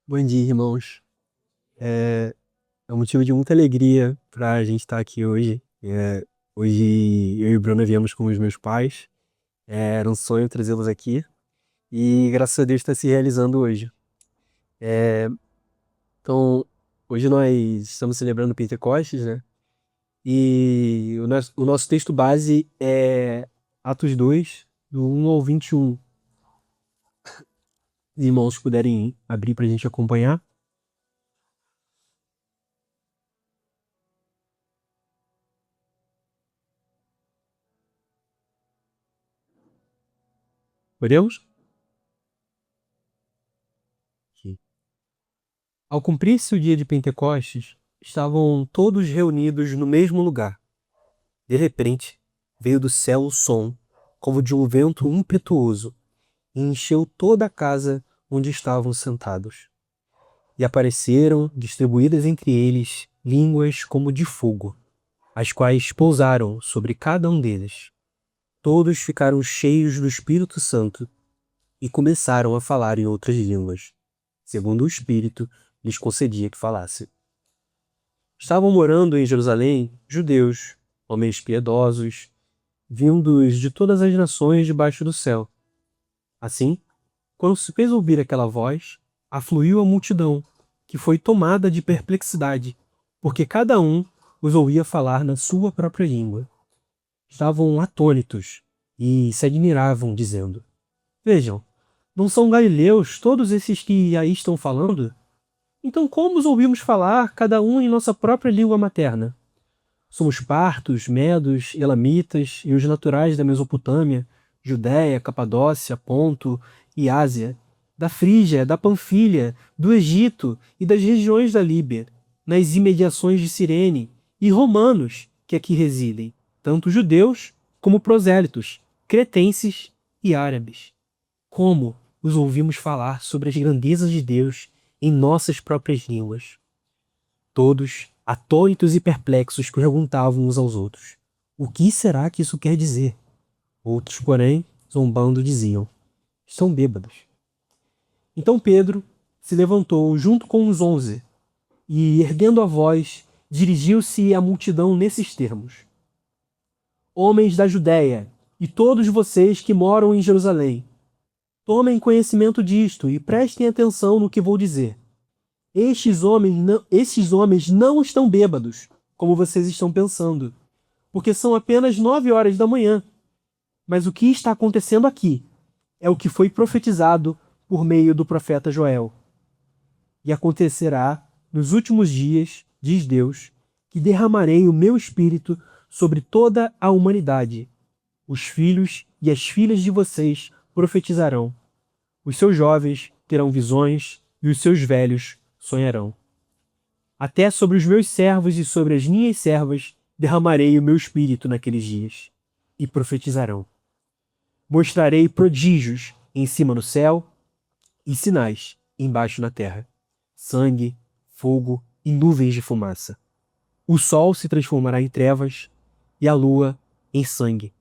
Bom dia, irmãos. É um motivo de muita alegria para a gente estar aqui hoje. Hoje eu e Bruna viemos com os meus pais. Era um sonho trazê-los aqui e graças a Deus está se realizando hoje. Então, hoje nós estamos celebrando Pentecostes, né? E o nosso texto base é Atos 2, do 1 ao 21. Os irmãos puderem abrir para a gente acompanhar. Podemos? Aqui. Ao cumprir-se o dia de Pentecostes, estavam todos reunidos no mesmo lugar. De repente, veio do céu o som, como de um vento impetuoso, e encheu toda a casa onde estavam sentados. E apareceram, distribuídas entre eles, línguas como de fogo, as quais pousaram sobre cada um deles. Todos ficaram cheios do Espírito Santo e começaram a falar em outras línguas, segundo o Espírito lhes concedia que falasse. Estavam morando em Jerusalém judeus, homens piedosos, vindos de todas as nações debaixo do céu. Assim, quando se fez ouvir aquela voz, afluiu a multidão, que foi tomada de perplexidade, porque cada um os ouvia falar na sua própria língua. Estavam atônitos e se admiravam, dizendo: Vejam, não são galileus todos esses que aí estão falando? Então como os ouvimos falar, cada um em nossa própria língua materna? Somos partos, medos, elamitas e os naturais da Mesopotâmia, Judéia, Capadócia, Ponto e Ásia, da Frígia, da Panfilha, do Egito e das regiões da Líbia, nas imediações de Cirene, e romanos que aqui residem, tanto judeus como prosélitos, cretenses e árabes. Como os ouvimos falar sobre as grandezas de Deus em nossas próprias línguas? Todos, atônitos e perplexos, perguntavam uns aos outros: O que será que isso quer dizer? Outros, porém, zombando, diziam: Estão bêbados. Então Pedro se levantou junto com os 11 e, erguendo a voz, dirigiu-se à multidão nesses termos: Homens da Judéia, e todos vocês que moram em Jerusalém, tomem conhecimento disto e prestem atenção no que vou dizer. Estes homens não estão bêbados, como vocês estão pensando, porque são apenas 9 horas da manhã. Mas o que está acontecendo aqui é o que foi profetizado por meio do profeta Joel. E acontecerá nos últimos dias, diz Deus, que derramarei o meu espírito sobre toda a humanidade. Os filhos e as filhas de vocês profetizarão. Os seus jovens terão visões e os seus velhos sonharão. Até sobre os meus servos e sobre as minhas servas derramarei o meu espírito naqueles dias, e profetizarão. Mostrarei prodígios em cima no céu e sinais embaixo na terra: sangue, fogo e nuvens de fumaça. O sol se transformará em trevas e a lua em sangue,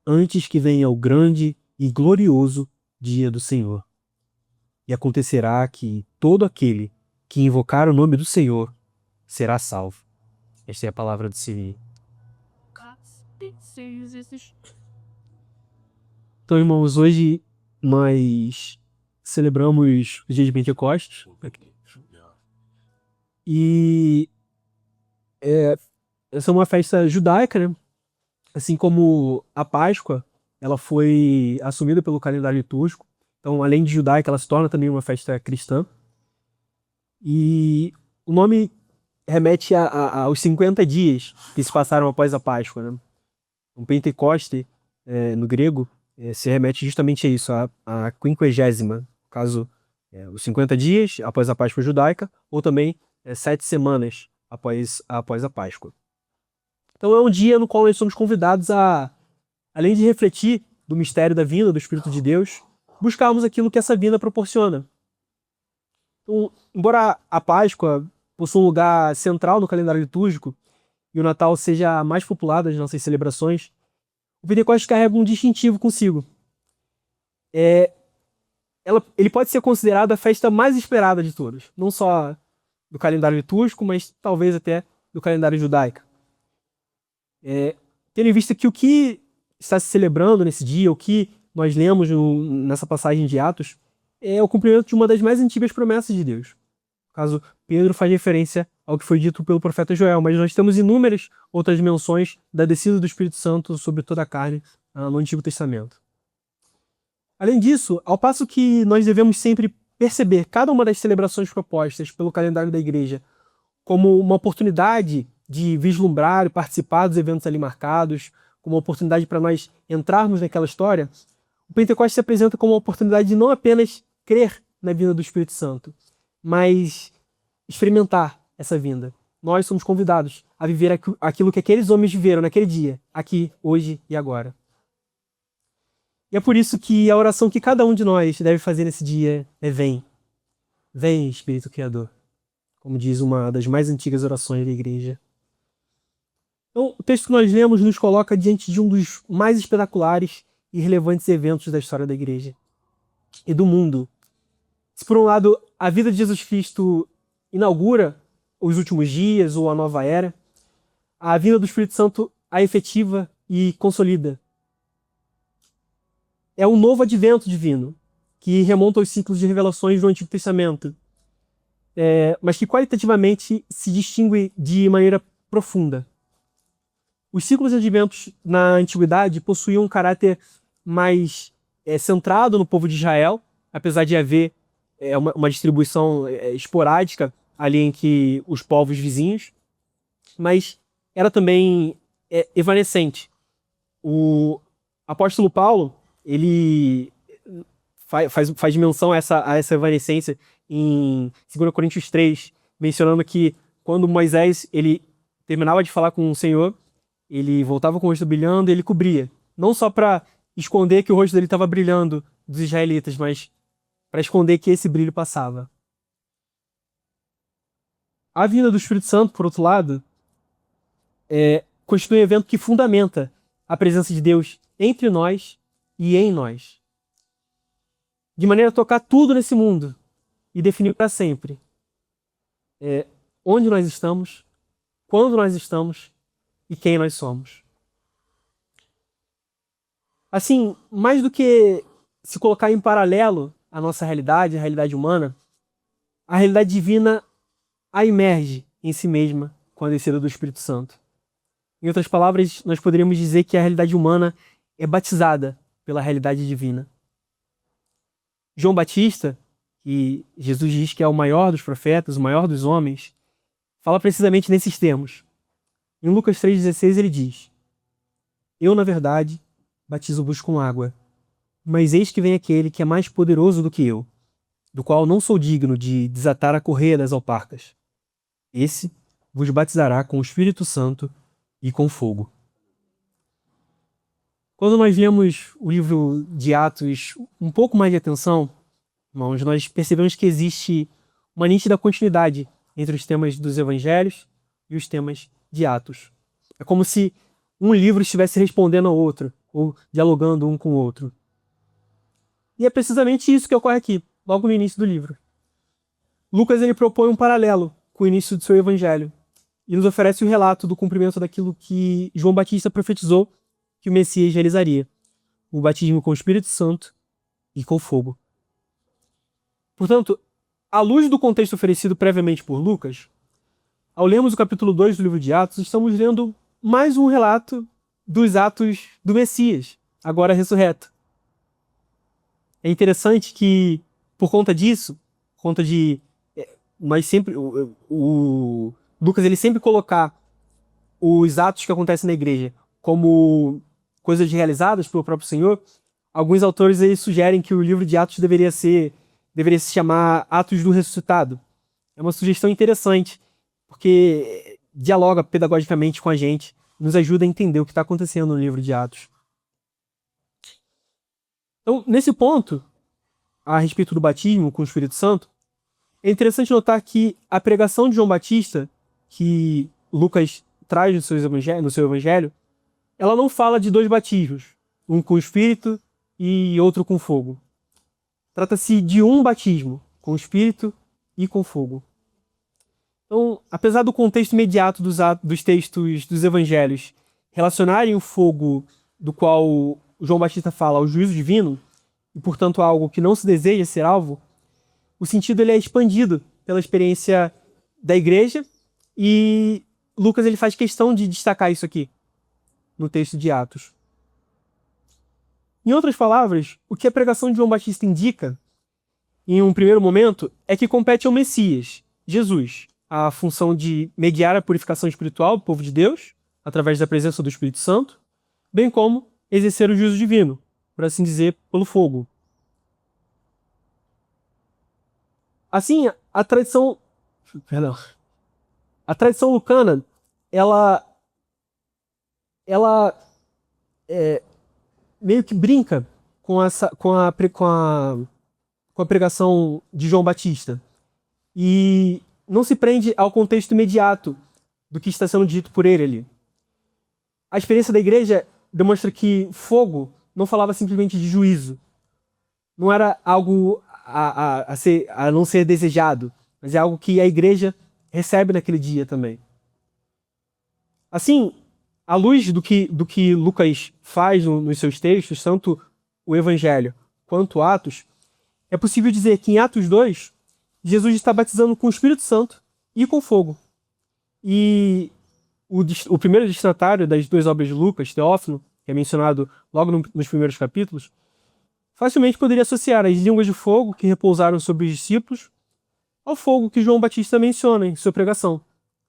antes que venha o grande e glorioso dia do Senhor. E acontecerá que todo aquele que invocar o nome do Senhor será salvo. Esta é a palavra do Senhor. Então, irmãos, hoje nós celebramos o dia de Pentecostes. E essa é uma festa judaica, né? Assim como a Páscoa, ela foi assumida pelo calendário litúrgico. Então, além de judaica, ela se torna também uma festa cristã. E o nome remete aos 50 dias que se passaram após a Páscoa, né? O Pentecoste, no grego, se remete justamente a isso, a quinquagésima, no caso, os 50 dias após a Páscoa judaica, ou também 7 semanas após a Páscoa. Então é um dia no qual nós somos convidados a, além de refletir do mistério da vinda do Espírito de Deus, buscarmos aquilo que essa vinda proporciona. Então, embora a Páscoa possua um lugar central no calendário litúrgico e o Natal seja a mais popular das nossas celebrações, o Pentecostes carrega um distintivo consigo. ele pode ser considerado a festa mais esperada de todas. Não só do calendário litúrgico, mas talvez até do calendário judaico. Tendo em vista que o que está se celebrando nesse dia, o que nós lemos nessa passagem de Atos, é o cumprimento de uma das mais antigas promessas de Deus. No caso, Pedro faz referência ao que foi dito pelo profeta Joel, mas nós temos inúmeras outras menções da descida do Espírito Santo sobre toda a carne no Antigo Testamento. Além disso, ao passo que nós devemos sempre perceber cada uma das celebrações propostas pelo calendário da igreja como uma oportunidade de vislumbrar e participar dos eventos ali marcados, como uma oportunidade para nós entrarmos naquela história, o Pentecostes se apresenta como uma oportunidade de não apenas crer na vinda do Espírito Santo, mas experimentar essa vinda. Nós somos convidados a viver aquilo que aqueles homens viveram naquele dia, aqui, hoje e agora. E é por isso que a oração que cada um de nós deve fazer nesse dia é: vem. Vem, Espírito Criador. Como diz uma das mais antigas orações da igreja. Então, o texto que nós lemos nos coloca diante de um dos mais espetaculares e relevantes eventos da história da igreja e do mundo. Se por um lado a vida de Jesus Cristo inaugura os últimos dias ou a nova era, a vinda do Espírito Santo a efetiva e consolida. É um novo advento divino, que remonta aos ciclos de revelações do Antigo Testamento, mas que qualitativamente se distingue de maneira profunda. Os ciclos de adventos na Antiguidade possuíam um caráter mais centrado no povo de Israel, apesar de haver uma distribuição esporádica ali entre os povos vizinhos, mas era também evanescente. O apóstolo Paulo, ele faz menção a essa evanescência em 2 Coríntios 3, mencionando que quando Moisés ele terminava de falar com o Senhor, ele voltava com o rosto brilhando e ele cobria. Não só para esconder que o rosto dele estava brilhando dos israelitas, mas para esconder que esse brilho passava. A vinda do Espírito Santo, por outro lado, constitui um evento que fundamenta a presença de Deus entre nós e em nós, de maneira a tocar tudo nesse mundo e definir para sempre onde nós estamos, quando nós estamos e quem nós somos. Assim, mais do que se colocar em paralelo a nossa realidade, a realidade humana, a realidade divina a emerge em si mesma com a descida do Espírito Santo. Em outras palavras, nós poderíamos dizer que a realidade humana é batizada pela realidade divina. João Batista, que Jesus diz que é o maior dos profetas, o maior dos homens, fala precisamente nesses termos. Em Lucas 3,16 ele diz: eu, na verdade, batizo-vos com água, mas eis que vem aquele que é mais poderoso do que eu, do qual não sou digno de desatar a correia das alparcas. Esse vos batizará com o Espírito Santo e com fogo. Quando nós lemos o livro de Atos um pouco mais de atenção, irmãos, nós percebemos que existe uma nítida continuidade entre os temas dos evangelhos e os temas de Atos. É como se um livro estivesse respondendo ao outro, ou dialogando um com o outro. E é precisamente isso que ocorre aqui, logo no início do livro. Lucas ele propõe um paralelo com o início do seu evangelho e nos oferece o relato do cumprimento daquilo que João Batista profetizou que o Messias realizaria: o batismo com o Espírito Santo e com fogo. Portanto, à luz do contexto oferecido previamente por Lucas, ao lermos o capítulo 2 do livro de Atos, estamos lendo mais um relato dos atos do Messias, agora ressurreto. É interessante que, por conta disso, por conta de nós sempre, o Lucas ele sempre colocar os atos que acontecem na igreja como coisas realizadas pelo próprio Senhor, alguns autores eles sugerem que o livro de Atos deveria se chamar Atos do Ressuscitado. É uma sugestão interessante, porque dialoga pedagogicamente com a gente, nos ajuda a entender o que está acontecendo no livro de Atos. Então, nesse ponto, a respeito do batismo com o Espírito Santo, é interessante notar que a pregação de João Batista, que Lucas traz no seu evangelho, ela não fala de dois batismos, um com o Espírito e outro com fogo. trata-se de um batismo, com o Espírito e com fogo. Então, apesar do contexto imediato dos textos dos evangelhos relacionarem o fogo do qual João Batista fala ao juízo divino, e portanto algo que não se deseja ser alvo, o sentido ele é expandido pela experiência da igreja, e Lucas ele faz questão de destacar isso aqui no texto de Atos. Em outras palavras, o que a pregação de João Batista indica, em um primeiro momento, é que compete ao Messias, Jesus, a função de mediar a purificação espiritual do povo de Deus, através da presença do Espírito Santo, bem como exercer o juízo divino, por assim dizer, pelo fogo. Assim, a tradição lucana, ela meio que brinca com a pregação de João Batista e não se prende ao contexto imediato do que está sendo dito por ele ali. A experiência da igreja demonstra que fogo não falava simplesmente de juízo, não era algo a não ser desejado, mas é algo que a igreja recebe naquele dia também. Assim, à luz do que Lucas faz nos seus textos, tanto o Evangelho quanto Atos, é possível dizer que em Atos 2, Jesus está batizando com o Espírito Santo e com fogo. E o primeiro destinatário das duas obras de Lucas, Teófilo, que é mencionado logo nos primeiros capítulos, facilmente poderia associar as línguas de fogo que repousaram sobre os discípulos ao fogo que João Batista menciona em sua pregação,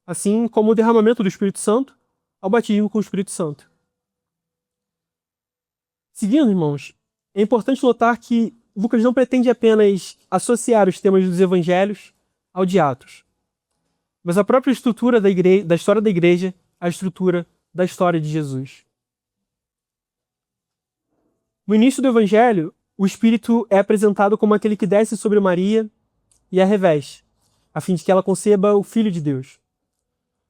assim como o derramamento do Espírito Santo ao batismo com o Espírito Santo. Seguindo, irmãos, é importante notar que Lucas não pretende apenas associar os temas dos evangelhos ao de Atos, mas a própria estrutura da história da igreja à estrutura da história de Jesus. No início do evangelho, o Espírito é apresentado como aquele que desce sobre Maria e a reveste, a fim de que ela conceba o Filho de Deus.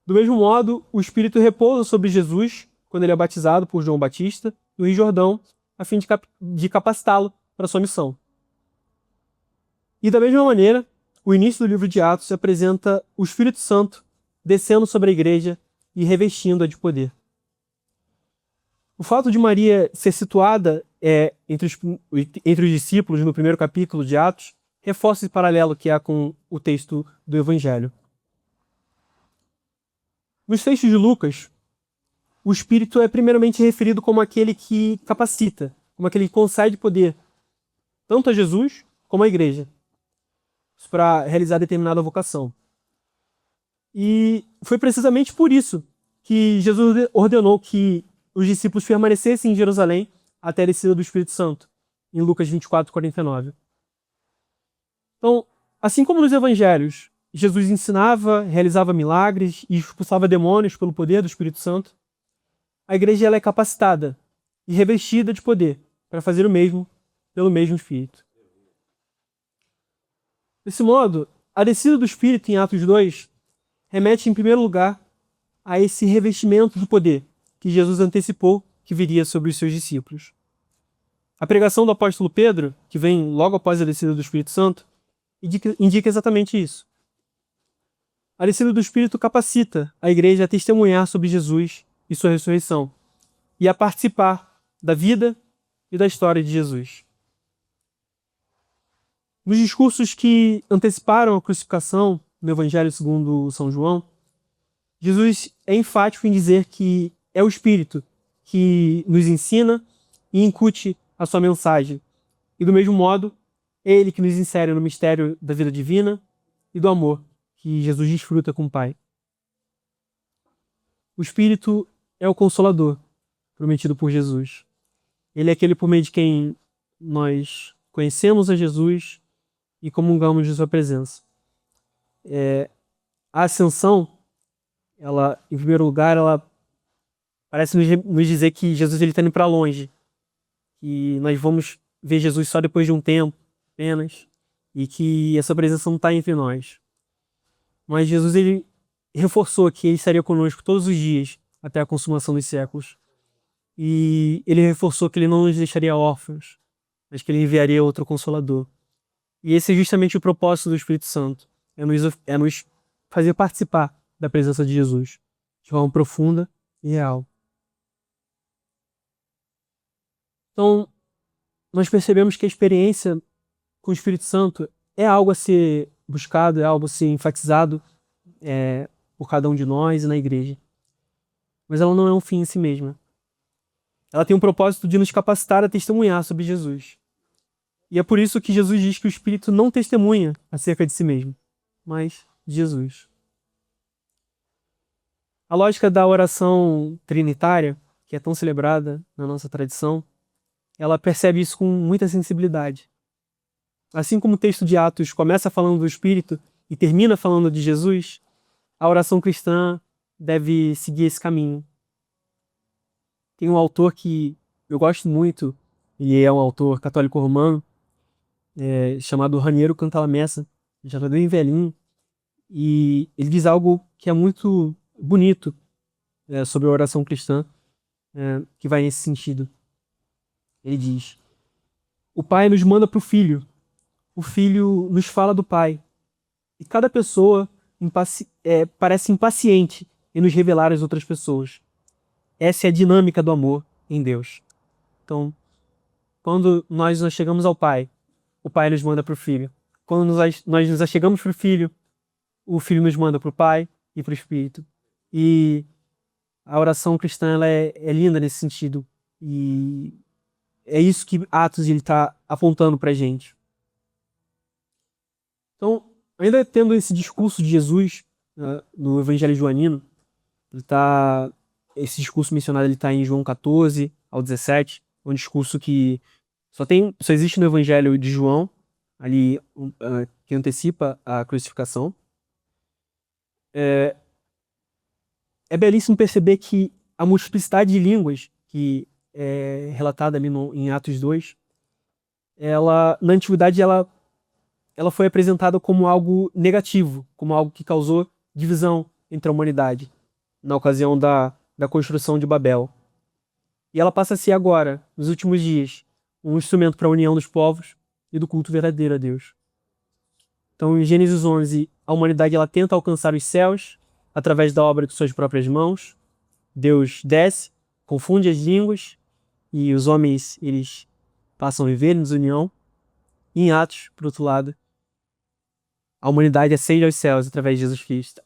Do mesmo modo, o Espírito repousa sobre Jesus quando ele é batizado por João Batista no Rio Jordão, a fim de capacitá-lo para sua missão. E da mesma maneira, o início do livro de Atos apresenta o Espírito Santo descendo sobre a igreja e revestindo-a de poder. O fato de Maria ser situada entre os discípulos no primeiro capítulo de Atos reforça esse paralelo que há com o texto do Evangelho. Nos textos de Lucas, o Espírito é primeiramente referido como aquele que capacita, como aquele que concede poder, tanto a Jesus como à igreja, para realizar determinada vocação. E foi precisamente por isso que Jesus ordenou que os discípulos permanecessem em Jerusalém até a descida do Espírito Santo, em Lucas 24:49. Então, assim como nos evangelhos, Jesus ensinava, realizava milagres e expulsava demônios pelo poder do Espírito Santo, a igreja ela é capacitada e revestida de poder para fazer o mesmo pelo mesmo Espírito. Desse modo, a descida do Espírito em Atos 2 remete, em primeiro lugar, a esse revestimento do poder que Jesus antecipou que viria sobre os seus discípulos. A pregação do apóstolo Pedro, que vem logo após a descida do Espírito Santo, indica exatamente isso. A descida do Espírito capacita a igreja a testemunhar sobre Jesus e sua ressurreição, e a participar da vida e da história de Jesus. Nos discursos que anteciparam a crucificação no Evangelho segundo São João, Jesus é enfático em dizer que é o Espírito que nos ensina e incute a sua mensagem. E do mesmo modo, é ele que nos insere no mistério da vida divina e do amor que Jesus desfruta com o Pai. O Espírito é o Consolador prometido por Jesus. Ele é aquele por meio de quem nós conhecemos a Jesus e comungamos de sua presença. A ascensão, ela, em primeiro lugar, ela parece nos dizer que Jesus está indo para longe, que nós vamos ver Jesus só depois de um tempo, apenas, e que essa presença não está entre nós. Mas Jesus ele reforçou que ele estaria conosco todos os dias até a consumação dos séculos. E ele reforçou que ele não nos deixaria órfãos, mas que ele enviaria outro Consolador. E esse é justamente o propósito do Espírito Santo, é nos fazer participar da presença de Jesus, de forma profunda e real. Então, nós percebemos que a experiência com o Espírito Santo é algo a ser buscado, é algo a ser enfatizado por cada um de nós e na igreja. Mas ela não é um fim em si mesma. Ela tem um propósito de nos capacitar a testemunhar sobre Jesus. E é por isso que Jesus diz que o Espírito não testemunha acerca de si mesmo, mas de Jesus. A lógica da oração trinitária, que é tão celebrada na nossa tradição, ela percebe isso com muita sensibilidade. Assim como o texto de Atos começa falando do Espírito e termina falando de Jesus, a oração cristã deve seguir esse caminho. Tem um autor que eu gosto muito, e é um autor católico romano, chamado Raniero Cantalamessa, já está bem velhinho, e ele diz algo que é muito bonito sobre a oração cristã, que vai nesse sentido. Ele diz: o Pai nos manda para o Filho nos fala do Pai, e cada pessoa parece impaciente em nos revelar às outras pessoas. Essa é a dinâmica do amor em Deus. Então, quando nós chegamos ao Pai, o Pai nos manda para o Filho. Quando nós nos achegamos para o Filho nos manda para o Pai e para o Espírito. E a oração cristã ela é linda nesse sentido. E é isso que Atos está apontando para a gente. Então, ainda tendo esse discurso de Jesus no Evangelho joanino, esse discurso mencionado está em João 14 ao 17, um discurso que só existe no Evangelho de João, ali que antecipa a crucificação. É belíssimo perceber que a multiplicidade de línguas que é relatada ali em Atos 2, na antiguidade ela foi apresentada como algo negativo, como algo que causou divisão entre a humanidade, na ocasião da construção de Babel. E ela passa a ser agora, nos últimos dias, um instrumento para a união dos povos e do culto verdadeiro a Deus. Então, em Gênesis 11, a humanidade ela tenta alcançar os céus através da obra de suas próprias mãos. Deus desce, confunde as línguas e os homens eles passam a viver em desunião. E em Atos, por outro lado, a humanidade ascende aos céus através de Jesus Cristo.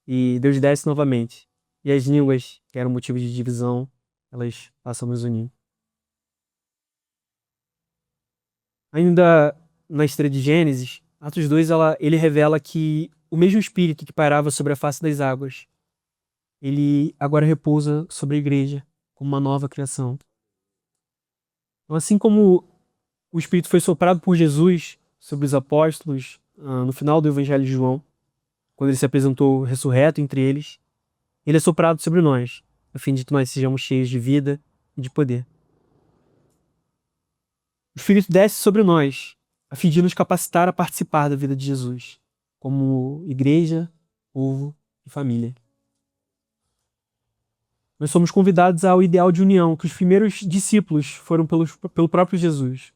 E Deus desce novamente. E as línguas, que eram motivo de divisão, elas passam a nos unir. Ainda na história de Gênesis, Atos 2, ele revela que o mesmo Espírito que pairava sobre a face das águas, ele agora repousa sobre a igreja como uma nova criação. Então, assim como o Espírito foi soprado por Jesus sobre os apóstolos no final do Evangelho de João, quando ele se apresentou ressurreto entre eles, ele é soprado sobre nós, a fim de que nós sejamos cheios de vida e de poder. O Espírito desce sobre nós, a fim de nos capacitar a participar da vida de Jesus, como igreja, povo e família. Nós somos convidados ao ideal de união que os primeiros discípulos foram pelo próprio Jesus.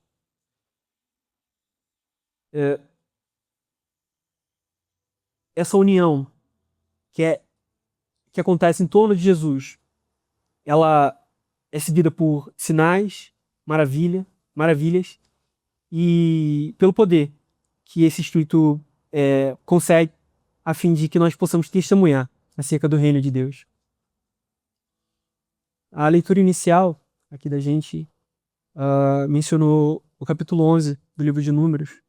Essa união que acontece em torno de Jesus, ela é seguida por sinais, maravilhas e pelo poder que esse Espírito consegue a fim de que nós possamos testemunhar acerca do reino de Deus. A leitura inicial aqui da gente mencionou o capítulo 11 do livro de Números,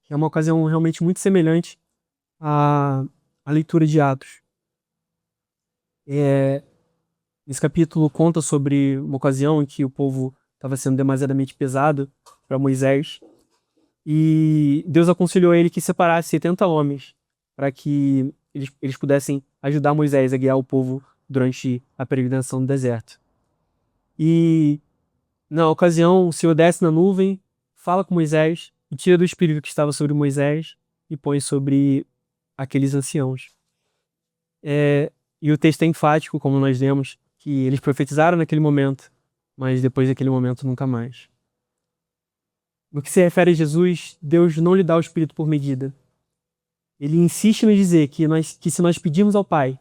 que é uma ocasião realmente muito semelhante à leitura de Atos. Esse capítulo conta sobre uma ocasião em que o povo estava sendo demasiadamente pesado para Moisés e Deus aconselhou ele que separasse 70 homens para que eles pudessem ajudar Moisés a guiar o povo durante a peregrinação no deserto. E na ocasião o Senhor desce na nuvem, fala com Moisés e tira do espírito que estava sobre Moisés e põe sobre aqueles anciãos. E o texto é enfático, como nós lemos, que eles profetizaram naquele momento, mas depois daquele momento nunca mais. No que se refere a Jesus, Deus não lhe dá o Espírito por medida. Ele insiste em dizer que se nós pedirmos ao Pai,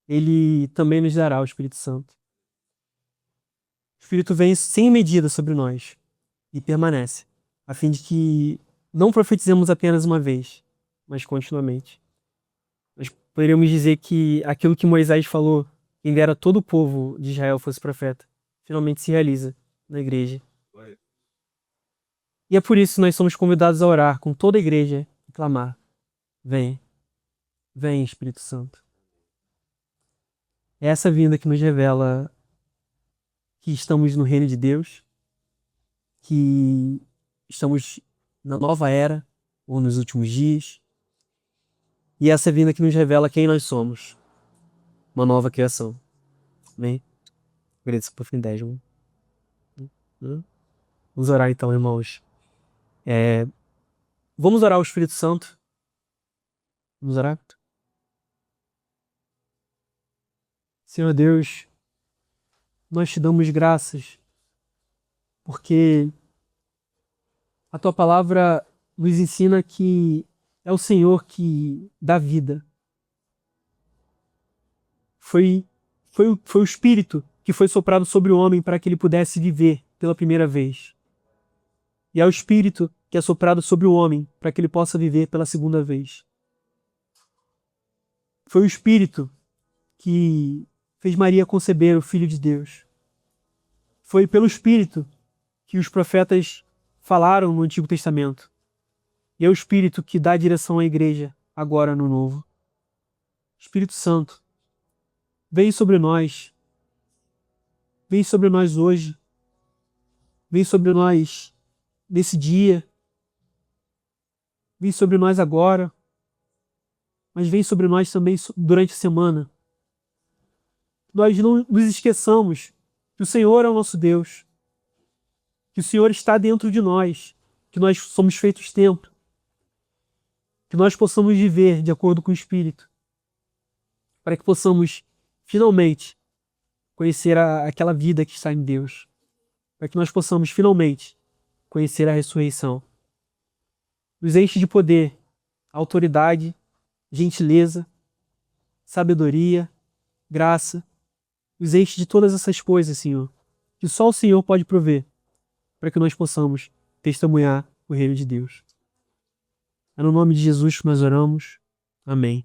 Ele também nos dará o Espírito Santo. O Espírito vem sem medida sobre nós e permanece, a fim de que não profetizemos apenas uma vez, mas continuamente. Nós poderíamos dizer que aquilo que Moisés falou, quem dera todo o povo de Israel fosse profeta, finalmente se realiza na igreja. E é por isso que nós somos convidados a orar com toda a igreja e clamar: vem, vem Espírito Santo. É essa vinda que nos revela que estamos no reino de Deus, que estamos na nova era, ou nos últimos dias. E essa vinda que nos revela quem nós somos, uma nova criação. Amém? Agradeço por fim 10. Vamos orar então, irmãos. Vamos orar ao Espírito Santo. Vamos orar? Senhor Deus, nós te damos graças porque a tua palavra nos ensina que é o Senhor que dá vida. Foi o Espírito que foi soprado sobre o homem para que ele pudesse viver pela primeira vez. E é o Espírito que é soprado sobre o homem para que ele possa viver pela segunda vez. Foi o Espírito que fez Maria conceber o Filho de Deus. Foi pelo Espírito que os profetas falaram no Antigo Testamento. E é o Espírito que dá direção à igreja agora no Novo. Espírito Santo, vem sobre nós. Vem sobre nós hoje. Vem sobre nós nesse dia. Vem sobre nós agora. Mas vem sobre nós também durante a semana. Nós não nos esqueçamos que o Senhor é o nosso Deus, que o Senhor está dentro de nós, que nós somos feitos templo, que nós possamos viver de acordo com o Espírito, para que possamos finalmente conhecer aquela vida que está em Deus, para que nós possamos finalmente conhecer a ressurreição. Nos enche de poder, autoridade, gentileza, sabedoria, graça. Nos enche de todas essas coisas, Senhor, que só o Senhor pode prover, para que nós possamos testemunhar o reino de Deus. É no nome de Jesus que nós oramos. Amém.